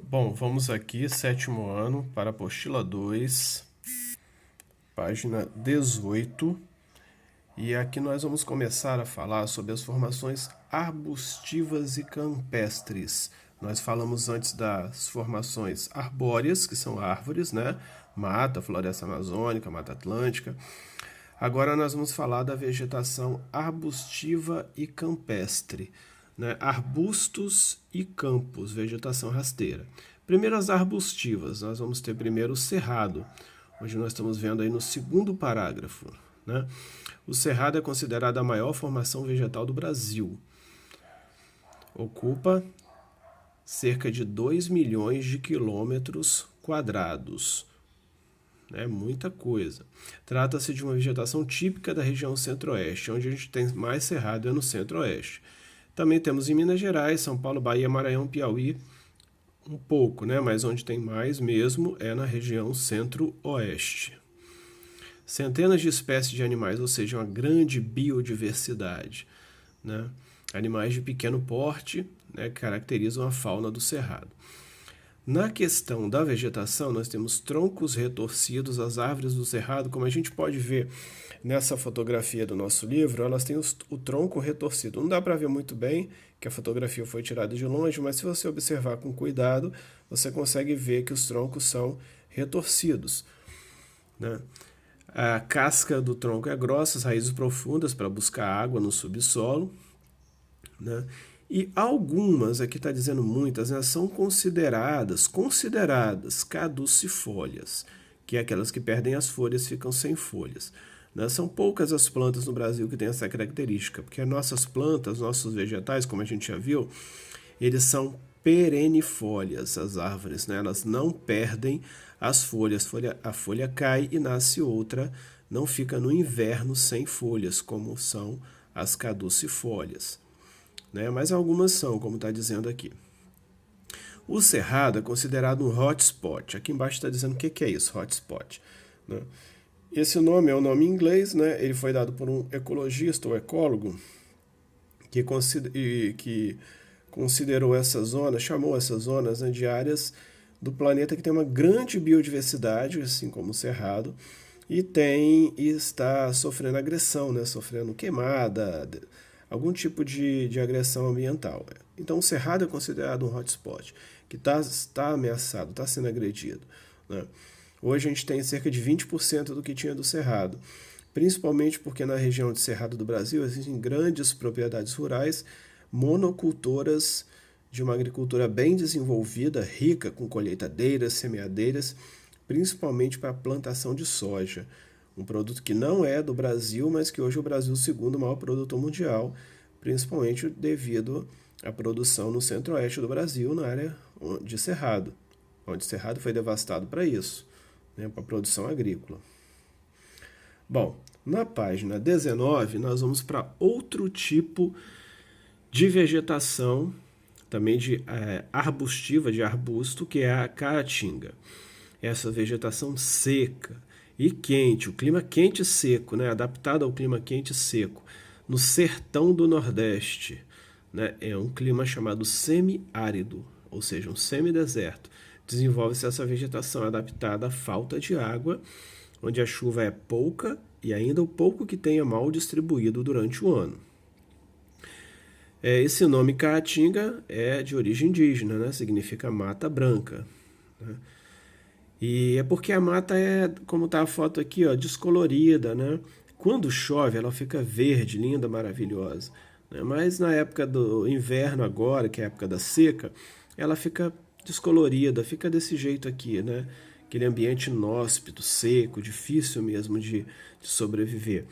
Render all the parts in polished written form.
Bom, vamos aqui, sétimo ano, para a apostila 2, página 18. E aqui nós vamos começar a falar sobre as formações arbustivas e campestres. Nós falamos antes das formações arbóreas, que são árvores, né? Mata, floresta amazônica, mata atlântica. Agora nós vamos falar da vegetação arbustiva e campestre, né? Arbustos e campos, vegetação rasteira. Primeiro as arbustivas, nós vamos ter primeiro o cerrado. Hoje nós estamos vendo aí no segundo parágrafo, né? O cerrado é considerado a maior formação vegetal do Brasil. Ocupa cerca de 2 milhões de quilômetros quadrados. É muita coisa. Trata-se de uma vegetação típica da região centro-oeste, onde a gente tem mais cerrado é no centro-oeste. Também temos em Minas Gerais, São Paulo, Bahia, Maranhão, Piauí, um pouco, né? Mas onde tem mais mesmo é na região centro-oeste. Centenas de espécies de animais, ou seja, uma grande biodiversidade, né? Animais de pequeno porte, né, caracterizam a fauna do cerrado. Na questão da vegetação, nós temos troncos retorcidos, as árvores do cerrado, como a gente pode ver nessa fotografia do nosso livro, elas têm o tronco retorcido. Não dá para ver muito bem, que a fotografia foi tirada de longe, mas se você observar com cuidado, você consegue ver que os troncos são retorcidos, né? A casca do tronco é grossa, as raízes profundas para buscar água no subsolo, né? E algumas, aqui está dizendo muitas, né, são consideradas caducifólias, que é aquelas que perdem as folhas e ficam sem folhas. Né? São poucas as plantas no Brasil que têm essa característica, porque as nossas plantas, nossos vegetais, como a gente já viu, eles são perennifólias, as árvores, né? Elas não perdem as folhas, a folha cai e nasce outra, não fica no inverno sem folhas, como são as caducifólias. Né? Mas algumas são, como está dizendo aqui. O cerrado é considerado um hotspot. Aqui embaixo está dizendo o que é isso, hotspot. Né? Esse nome é um nome em inglês, né? Ele foi dado por um ecologista ou ecólogo que considerou essa zona, chamou essas zonas, né, de áreas do planeta que tem uma grande biodiversidade, assim como o cerrado, e está sofrendo agressão, né? Sofrendo queimada, algum tipo de agressão ambiental. Então, o cerrado é considerado um hotspot, que está ameaçado, está sendo agredido. Né? Hoje a gente tem cerca de 20% do que tinha do cerrado, principalmente porque na região de Cerrado do Brasil existem grandes propriedades rurais monocultoras de uma agricultura bem desenvolvida, rica, com colheitadeiras, semeadeiras, principalmente para a plantação de soja. Um produto que não é do Brasil, mas que hoje o Brasil é o segundo maior produtor mundial, principalmente devido à produção no centro-oeste do Brasil, na área de Cerrado, onde Cerrado foi devastado para isso, né, para a produção agrícola. Bom, na página 19, nós vamos para outro tipo de vegetação, também de arbustiva, de arbusto, que é a caatinga. Essa vegetação seca e quente, o clima quente e seco, né, adaptado ao clima quente e seco, no sertão do Nordeste, né, é um clima chamado semiárido, ou seja, um semideserto. Desenvolve-se essa vegetação adaptada à falta de água, onde a chuva é pouca e ainda o pouco que tem é mal distribuído durante o ano. Esse nome caatinga é de origem indígena, né, significa mata branca, né? E é porque a mata é, como está a foto aqui, ó, descolorida, né? Quando chove, ela fica verde, linda, maravilhosa. Né? Mas na época do inverno agora, que é a época da seca, ela fica descolorida, fica desse jeito aqui, né? Aquele ambiente inóspito, seco, difícil mesmo de sobreviver.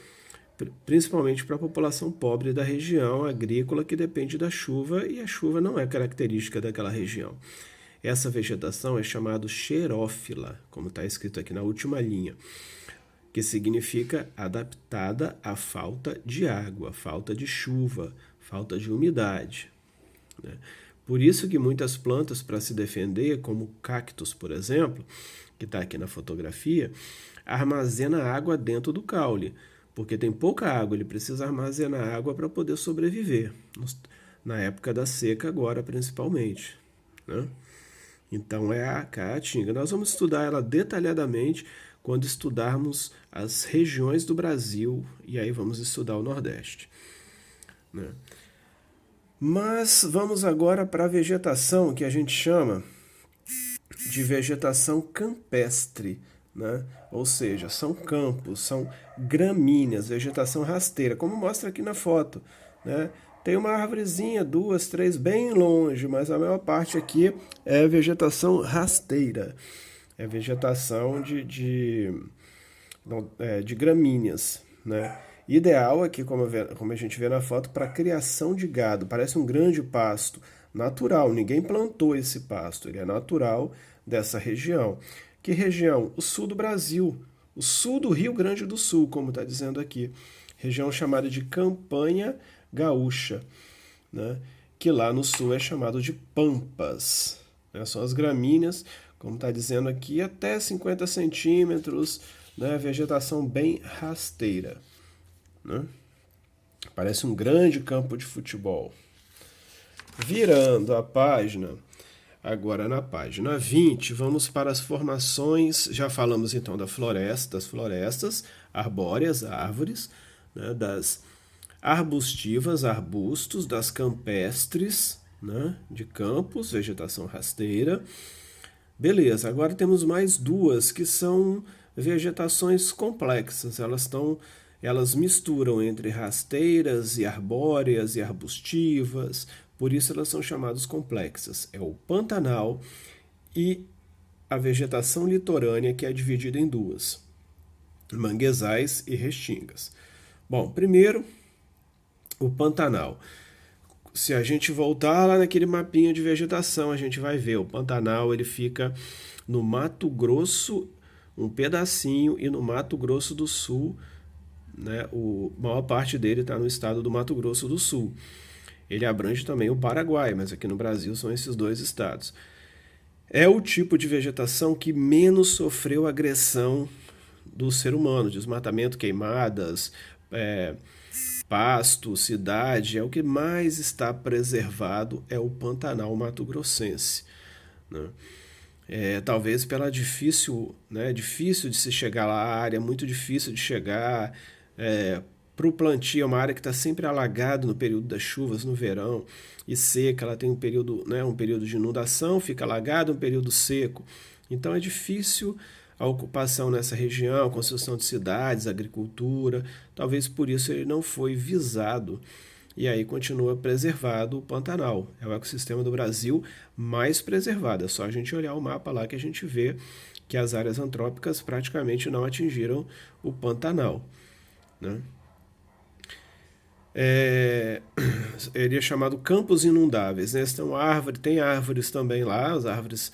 Principalmente para a população pobre da região agrícola que depende da chuva, e a chuva não é característica daquela região. Essa vegetação é chamada xerófila, como está escrito aqui na última linha, que significa adaptada à falta de água, falta de chuva, falta de umidade. Né? Por isso que muitas plantas, para se defender, como o cactus, por exemplo, que está aqui na fotografia, armazena água dentro do caule, porque tem pouca água, ele precisa armazenar água para poder sobreviver, na época da seca agora principalmente. Né? Então é a caatinga. Nós vamos estudar ela detalhadamente quando estudarmos as regiões do Brasil, e aí vamos estudar o Nordeste, né? Mas vamos agora para a vegetação que a gente chama de vegetação campestre, né? Ou seja, são campos, são gramíneas, vegetação rasteira, como mostra aqui na foto, né? Tem uma árvorezinha, duas, três, bem longe, mas a maior parte aqui é vegetação rasteira, é vegetação de gramíneas, né? Ideal aqui, como a gente vê na foto, para criação de gado. Parece um grande pasto natural. Ninguém plantou esse pasto, ele é natural dessa região. Que região? O sul do Brasil, o sul do Rio Grande do Sul, como está dizendo aqui. Região chamada de Campanha Gaúcha, né? Que lá no sul é chamado de Pampas, né? São as gramíneas, como está dizendo aqui, até 50 centímetros, né? Vegetação bem rasteira, né? Parece um grande campo de futebol. Virando a página, agora na página 20, vamos para as formações. Já falamos então das florestas arbóreas, árvores, né? Das arbustivas, arbustos, das campestres, né? De campos, vegetação rasteira. Beleza, agora temos mais duas que são vegetações complexas. Elas misturam entre rasteiras e arbóreas e arbustivas, por isso elas são chamadas complexas. É o Pantanal e a vegetação litorânea, que é dividida em duas, manguezais e restingas. Bom, primeiro, o Pantanal. Se a gente voltar lá naquele mapinha de vegetação, a gente vai ver o Pantanal, ele fica no Mato Grosso, um pedacinho, e no Mato Grosso do Sul, né, a maior parte dele está no estado do Mato Grosso do Sul. Ele abrange também o Paraguai, mas aqui no Brasil são esses dois estados. É o tipo de vegetação que menos sofreu agressão do ser humano, desmatamento, queimadas, pasto, cidade, é o que mais está preservado, é o Pantanal mato-grossense, né? Talvez pela difícil de se chegar lá, a área é muito difícil de chegar, para o plantio, é uma área que está sempre alagada no período das chuvas, no verão, e seca, ela tem um período de inundação, fica alagada, um período seco, então é difícil a ocupação nessa região, a construção de cidades, agricultura, talvez por isso ele não foi visado, e aí continua preservado o Pantanal. É o ecossistema do Brasil mais preservado, é só a gente olhar o mapa lá que a gente vê que as áreas antrópicas praticamente não atingiram o Pantanal, né? Ele é chamado campos inundáveis, né? Tem árvores também lá, as árvores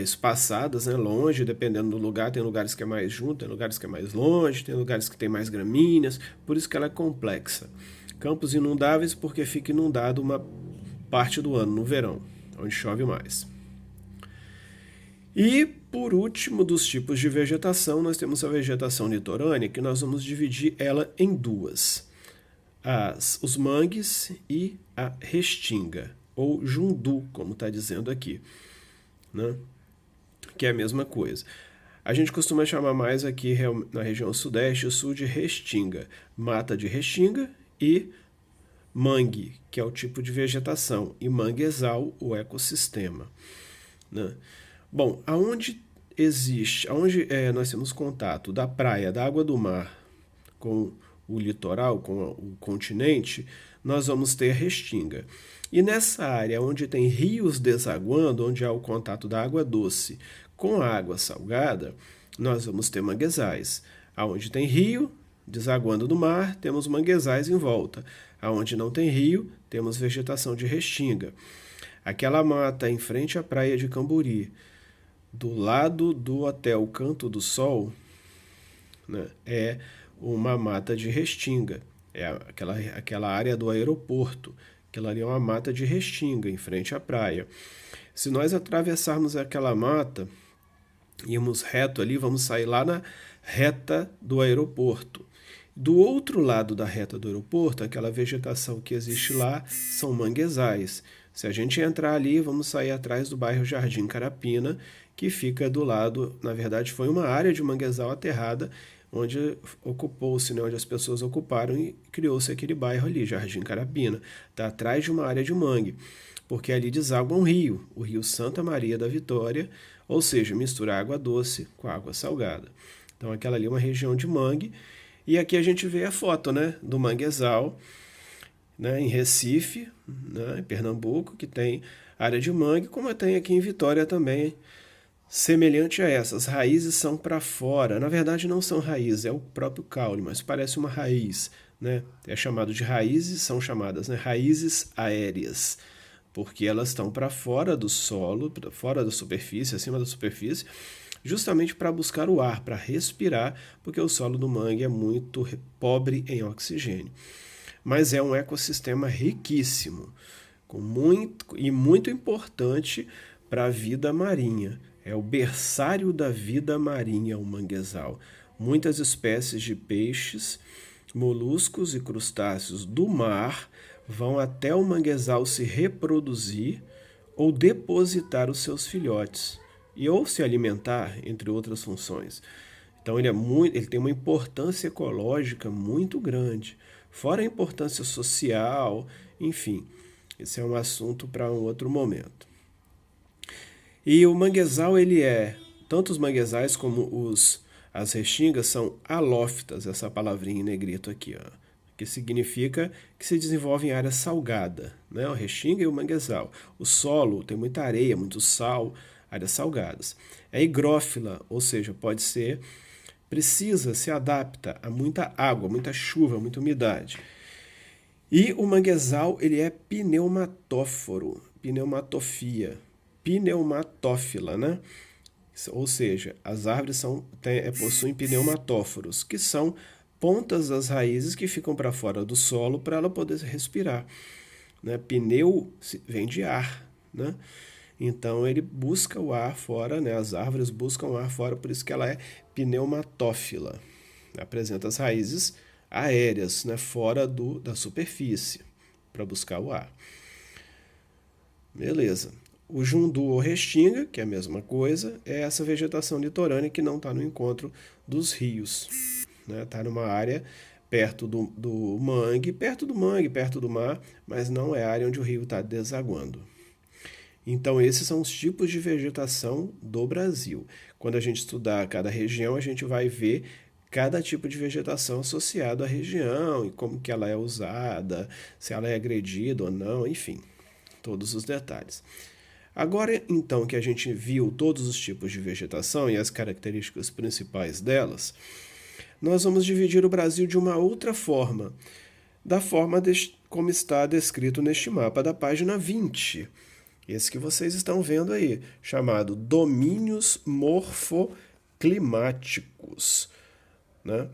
espaçadas, né, longe, dependendo do lugar, tem lugares que é mais junto, tem lugares que é mais longe, tem lugares que tem mais gramíneas, por isso que ela é complexa. Campos inundáveis porque fica inundado uma parte do ano, no verão, onde chove mais. E, por último, dos tipos de vegetação, nós temos a vegetação litorânea, que nós vamos dividir ela em duas. Os mangues e a restinga, ou jundu, como está dizendo aqui, né? Que é a mesma coisa. A gente costuma chamar mais aqui na região sudeste e sul de restinga, mata de restinga, e mangue, que é o tipo de vegetação, e manguezal, o ecossistema, né? Bom, aonde nós temos contato da praia, da água do mar com o litoral, com o continente, nós vamos ter restinga. E nessa área onde tem rios desaguando, onde há o contato da água doce com a água salgada, nós vamos ter manguezais. Aonde tem rio desaguando do mar, temos manguezais em volta. Aonde não tem rio, temos vegetação de restinga. Aquela mata em frente à praia de Camburi, do lado do hotel Canto do Sol, né, é uma mata de restinga. É aquela área do aeroporto. Aquela ali é uma mata de restinga em frente à praia. Se nós atravessarmos aquela mata, irmos reto ali, vamos sair lá na reta do aeroporto. Do outro lado da reta do aeroporto, aquela vegetação que existe lá são manguezais. Se a gente entrar ali, vamos sair atrás do bairro Jardim Carapina, que fica do lado, na verdade foi uma área de manguezal aterrada, onde ocupou-se, né, onde as pessoas ocuparam e criou-se aquele bairro ali, Jardim Carapina. Está atrás de uma área de mangue, porque ali deságua um rio, o rio Santa Maria da Vitória, ou seja, mistura água doce com água salgada. Então aquela ali é uma região de mangue, e aqui a gente vê a foto, né, do manguezal, né, em Recife, né, em Pernambuco, que tem área de mangue, como tem aqui em Vitória também, semelhante a essas. Raízes são para fora. Na verdade, não são raízes, é o próprio caule, mas parece uma raiz. Né? É chamado de raízes, são chamadas, né, raízes aéreas, porque elas estão para fora do solo, para fora da superfície, acima da superfície, justamente para buscar o ar, para respirar, porque o solo do mangue é muito pobre em oxigênio. Mas é um ecossistema riquíssimo, muito importante para a vida marinha. É o berçário da vida marinha, o manguezal. Muitas espécies de peixes, moluscos e crustáceos do mar vão até o manguezal se reproduzir ou depositar os seus filhotes e ou se alimentar, entre outras funções. Então ele tem uma importância ecológica muito grande, fora a importância social, enfim, esse é um assunto para um outro momento. E o manguezal, tanto os manguezais como as restingas são halófitas, essa palavrinha em negrito aqui, ó, que significa que se desenvolve em área salgada, né? A restinga e o manguezal. O solo tem muita areia, muito sal, áreas salgadas. É higrófila, ou seja, se adapta a muita água, muita chuva, muita umidade. E o manguezal, ele é pneumatóforo, pneumatófila, né? Ou seja, as árvores possuem pneumatóforos, que são pontas das raízes que ficam para fora do solo para ela poder respirar. Né? Pneu vem de ar, né? Então ele busca o ar fora, né? As árvores buscam o ar fora, por isso que ela é pneumatófila. Apresenta as raízes aéreas, né? Fora da superfície, para buscar o ar. Beleza. O jundu ou restinga, que é a mesma coisa, é essa vegetação litorânea que não está no encontro dos rios. Está numa área perto do mangue, perto do mar, mas não é a área onde o rio está desaguando. Então, esses são os tipos de vegetação do Brasil. Quando a gente estudar cada região, a gente vai ver cada tipo de vegetação associado à região e como que ela é usada, se ela é agredida ou não, enfim, todos os detalhes. Agora, então, que a gente viu todos os tipos de vegetação e as características principais delas, nós vamos dividir o Brasil de uma outra forma, da forma como está descrito neste mapa da página 20. Esse que vocês estão vendo aí, chamado Domínios Morfoclimáticos. Né?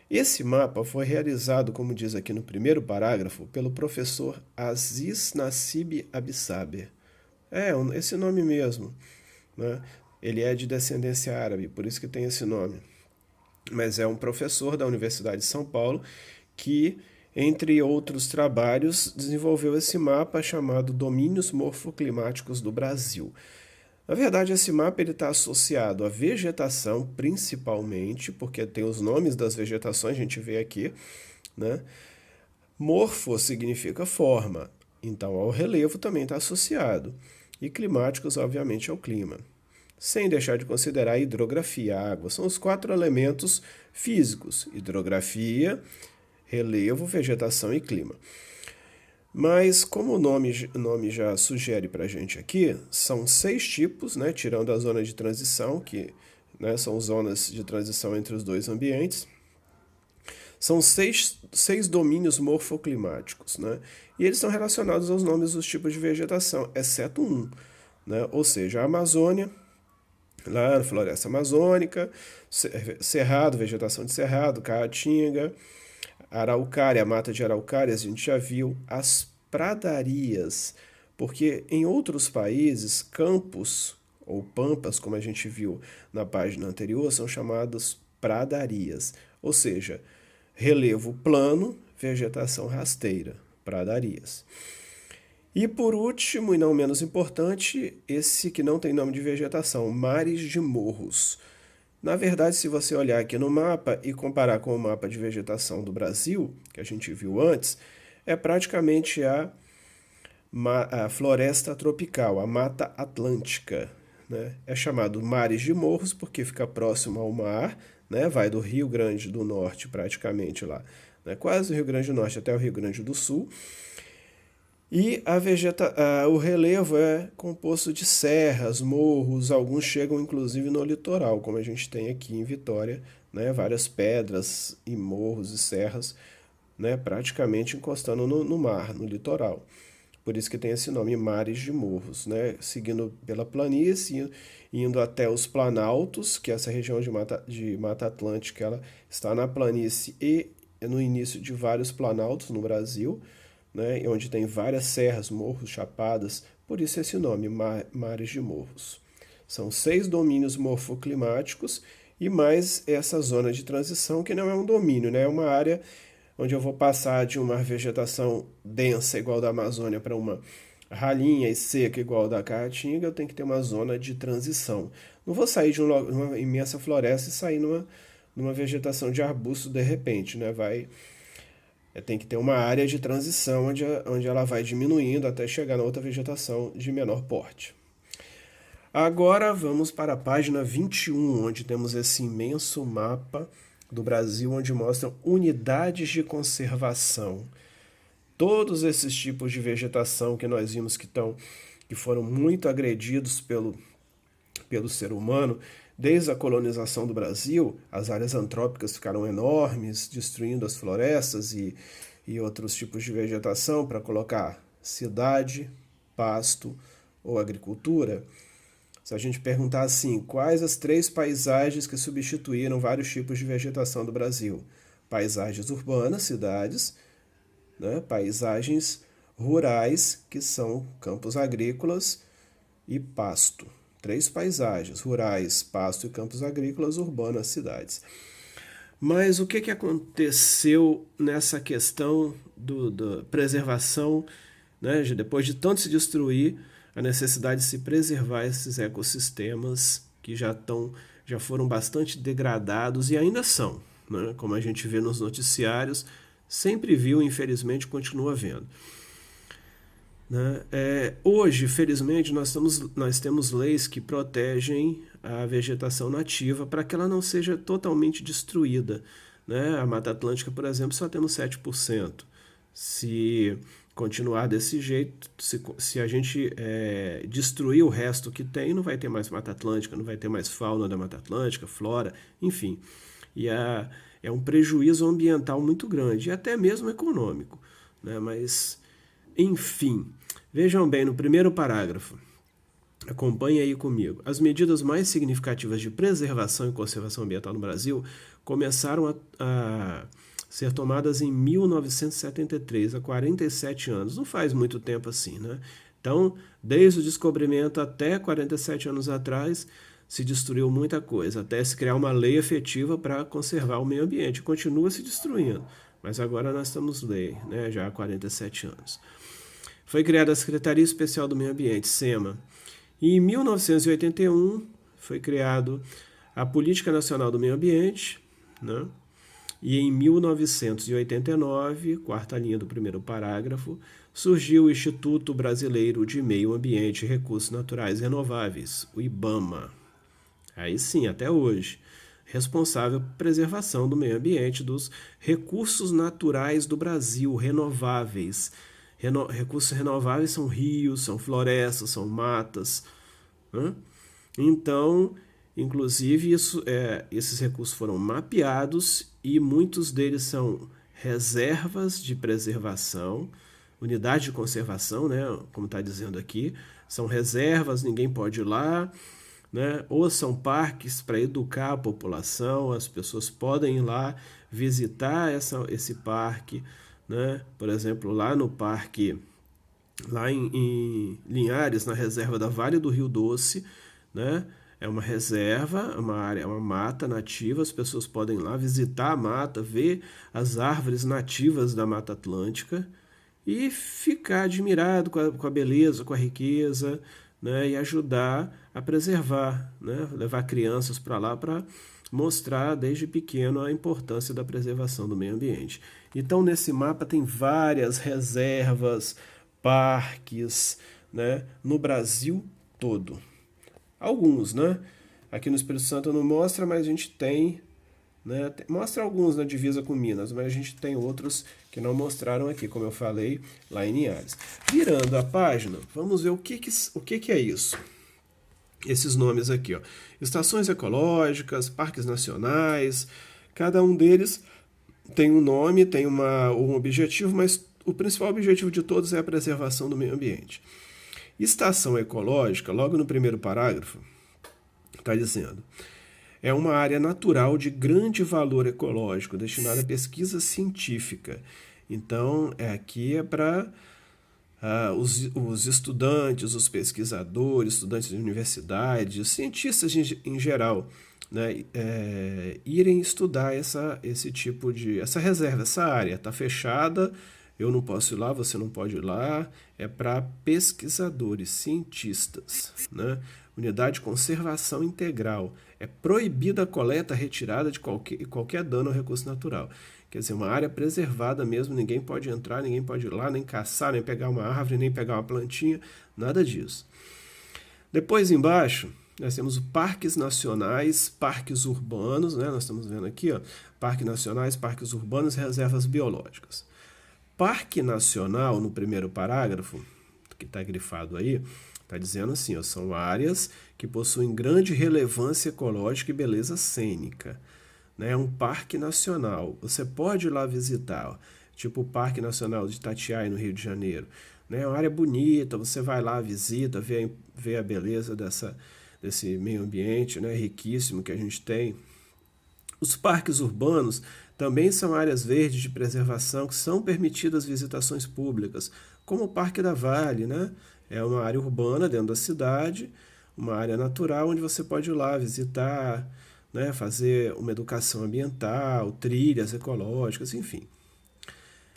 Esse mapa foi realizado, como diz aqui no primeiro parágrafo, pelo professor Aziz Nassib Absaber. Esse nome mesmo. Né? Ele é de descendência árabe, por isso que tem esse nome. Mas é um professor da Universidade de São Paulo que, entre outros trabalhos, desenvolveu esse mapa chamado Domínios Morfoclimáticos do Brasil. Na verdade, esse mapa está associado à vegetação, principalmente, porque tem os nomes das vegetações, a gente vê aqui. Né? Morfo significa forma, então ao relevo também está associado. E climáticos, obviamente, ao clima. Sem deixar de considerar a hidrografia, a água. São os 4 elementos físicos: hidrografia, relevo, vegetação e clima. Mas, como o nome já sugere para a gente aqui, são 6 tipos, né, tirando a zona de transição, que, né, são zonas de transição entre os dois ambientes. São 6 domínios morfoclimáticos, né, e eles estão relacionados aos nomes dos tipos de vegetação, exceto um, né, ou seja, a Amazônia, lá na floresta amazônica, cerrado, vegetação de cerrado, caatinga, araucária, a mata de araucária, a gente já viu as pradarias, porque em outros países, campos ou pampas, como a gente viu na página anterior, são chamados pradarias, ou seja, relevo plano, vegetação rasteira, pradarias. E por último, e não menos importante, esse que não tem nome de vegetação, mares de morros. Na verdade, se você olhar aqui no mapa e comparar com o mapa de vegetação do Brasil, que a gente viu antes, é praticamente a floresta tropical, a Mata Atlântica. Né? É chamado mares de morros porque fica próximo ao mar, né? Vai do Rio Grande do Norte praticamente lá, né? Quase o Rio Grande do Norte até o Rio Grande do Sul. E o relevo é composto de serras, morros, alguns chegam inclusive no litoral, como a gente tem aqui em Vitória, né? Várias pedras e morros e serras, né? Praticamente encostando no mar, no litoral. Por isso que tem esse nome, Mares de Morros, né? Seguindo pela planície, indo até os Planaltos, que é essa região de Mata Atlântica, ela está na planície e no início de vários planaltos no Brasil, né? Onde tem várias serras, morros, chapadas, por isso esse nome, Mares de Morros. São 6 domínios morfoclimáticos e mais essa zona de transição, que não é um domínio, né? É uma área onde eu vou passar de uma vegetação densa igual da Amazônia para uma ralinha e seca igual da Caatinga, eu tenho que ter uma zona de transição. Não vou sair de uma imensa floresta e sair numa vegetação de arbusto de repente, né? Tem que ter uma área de transição onde ela vai diminuindo até chegar na outra vegetação de menor porte. Agora vamos para a página 21, onde temos esse imenso mapa do Brasil, onde mostram unidades de conservação. Todos esses tipos de vegetação que nós vimos que foram muito agredidos pelo ser humano, desde a colonização do Brasil, as áreas antrópicas ficaram enormes, destruindo as florestas e outros tipos de vegetação para colocar cidade, pasto ou agricultura. Se a gente perguntar assim, quais as 3 paisagens que substituíram vários tipos de vegetação do Brasil? Paisagens urbanas, cidades, né? Paisagens rurais, que são campos agrícolas e pasto. 3 paisagens, rurais, pasto e campos agrícolas, urbanas, cidades. Mas o que aconteceu nessa questão da preservação, né? Depois de tanto se destruir, a necessidade de se preservar esses ecossistemas que já foram bastante degradados e ainda são, né? Como a gente vê nos noticiários, sempre viu, infelizmente, continua vendo. Né? Hoje, felizmente, nós temos leis que protegem a vegetação nativa para que ela não seja totalmente destruída. Né? A Mata Atlântica, por exemplo, só temos 7%. Se continuar desse jeito, se a gente destruir o resto que tem, não vai ter mais Mata Atlântica, não vai ter mais fauna da Mata Atlântica, flora, enfim. E é um prejuízo ambiental muito grande, e até mesmo econômico. Né? Mas, enfim, vejam bem no primeiro parágrafo. Acompanhe aí comigo. As medidas mais significativas de preservação e conservação ambiental no Brasil começaram a ser tomadas em 1973, há 47 anos. Não faz muito tempo assim, né? Então, desde o descobrimento até 47 anos atrás, se destruiu muita coisa, até se criar uma lei efetiva para conservar o meio ambiente. Continua se destruindo, mas agora nós estamos lei, né? Já há 47 anos. Foi criada a Secretaria Especial do Meio Ambiente, SEMA. E em 1981 foi criado a Política Nacional do Meio Ambiente, né? E em 1989, quarta linha do primeiro parágrafo, surgiu o Instituto Brasileiro de Meio Ambiente e Recursos Naturais Renováveis, o IBAMA. Aí sim, até hoje, responsável por preservação do meio ambiente, dos recursos naturais do Brasil, renováveis. Recursos renováveis são rios, são florestas, são matas. Né? Então, inclusive, esses recursos foram mapeados e muitos deles são reservas de preservação, unidade de conservação, né, como está dizendo aqui, são reservas, ninguém pode ir lá, né, ou são parques para educar a população, as pessoas podem ir lá visitar esse parque, né, por exemplo, lá no parque, lá em Linhares, na reserva da Vale do Rio Doce, né, é uma reserva, uma área, uma mata nativa, as pessoas podem ir lá visitar a mata, ver as árvores nativas da Mata Atlântica, e ficar admirado com a beleza, com a riqueza, né, e ajudar a preservar, né, levar crianças para lá para mostrar desde pequeno a importância da preservação do meio ambiente. Então, nesse mapa tem várias reservas, parques, né, no Brasil todo. Alguns, né? Aqui no Espírito Santo não mostra, mas a gente tem, né? Mostra alguns na divisa com Minas, mas a gente tem outros que não mostraram aqui, como eu falei, lá em Linhares. Virando a página, vamos ver o que é isso. Esses nomes aqui, ó. Estações ecológicas, parques nacionais, cada um deles tem um nome, tem um objetivo, mas o principal objetivo de todos é a preservação do meio ambiente. Estação ecológica, logo no primeiro parágrafo, está dizendo: é uma área natural de grande valor ecológico, destinada à pesquisa científica. Então, aqui é para os estudantes, os pesquisadores, estudantes de universidade, os cientistas em geral, né, irem estudar essa reserva, essa área. Está fechada, eu não posso ir lá, você não pode ir lá. É para pesquisadores, cientistas, né? Unidade de conservação integral. É proibida a coleta, retirada de qualquer dano ao recurso natural. Quer dizer, uma área preservada mesmo, ninguém pode entrar, ninguém pode ir lá, nem caçar, nem pegar uma árvore, nem pegar uma plantinha, nada disso. Depois embaixo, nós temos parques nacionais, parques urbanos, né? Nós estamos vendo aqui, ó, parques nacionais, parques urbanos e reservas biológicas. Parque nacional, no primeiro parágrafo, que está grifado aí, está dizendo assim, ó, são áreas que possuem grande relevância ecológica e beleza cênica. É um parque nacional. Você pode ir lá visitar, ó, tipo o Parque Nacional de Itatiaia, no Rio de Janeiro. É uma área bonita, você vai lá, visita, vê a beleza desse meio ambiente, né, riquíssimo que a gente tem. Os parques urbanos também são áreas verdes de preservação que são permitidas visitações públicas, como o Parque da Vale, né? É uma área urbana dentro da cidade, uma área natural onde você pode ir lá visitar, né, fazer uma educação ambiental, trilhas ecológicas, enfim.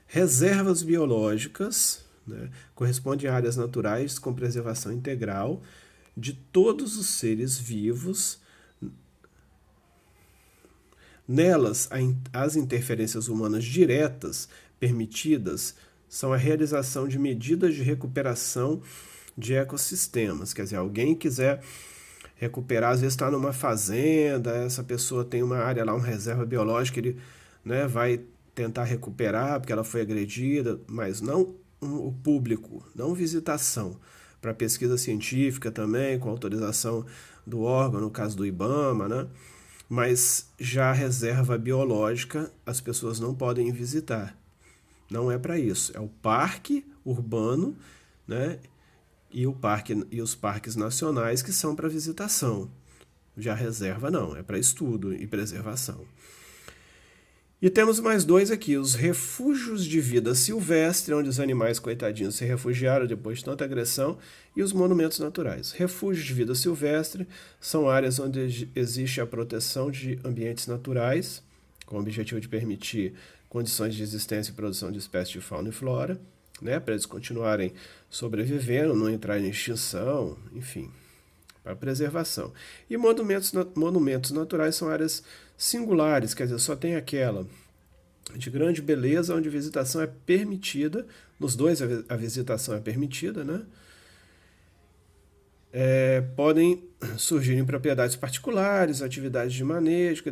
Reservas biológicas, né, correspondem a áreas naturais com preservação integral de todos os seres vivos. Nelas, as interferências humanas diretas permitidas são a realização de medidas de recuperação de ecossistemas. Quer dizer, alguém quiser recuperar, às vezes está numa fazenda, essa pessoa tem uma área lá, uma reserva biológica, ele, né, vai tentar recuperar porque ela foi agredida, mas não o público, não visitação. Para pesquisa científica também, com autorização do órgão, no caso do IBAMA, né? Mas já a reserva biológica as pessoas não podem visitar. Não é para isso. É o parque urbano, né, e os parques nacionais que são para visitação. Já a reserva não, é para estudo e preservação. E temos mais dois aqui, os refúgios de vida silvestre, onde os animais coitadinhos se refugiaram depois de tanta agressão, e os monumentos naturais. Refúgios de vida silvestre são áreas onde existe a proteção de ambientes naturais, com o objetivo de permitir condições de existência e produção de espécies de fauna e flora, né, para eles continuarem sobrevivendo, não entrarem em extinção, enfim, para preservação. E monumentos naturais são áreas singulares, quer dizer, só tem aquela de grande beleza onde a visitação é permitida, nos dois a visitação é permitida, né? Podem surgir em propriedades particulares, atividades de manejo,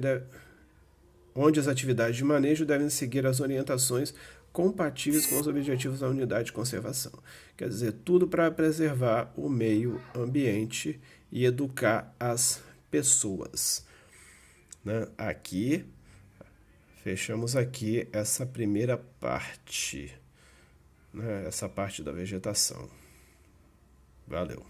onde as atividades de manejo devem seguir as orientações compatíveis com os objetivos da unidade de conservação. Quer dizer, tudo para preservar o meio ambiente e educar as pessoas. Né? Aqui, fechamos aqui essa primeira parte, né? Essa parte da vegetação. Valeu.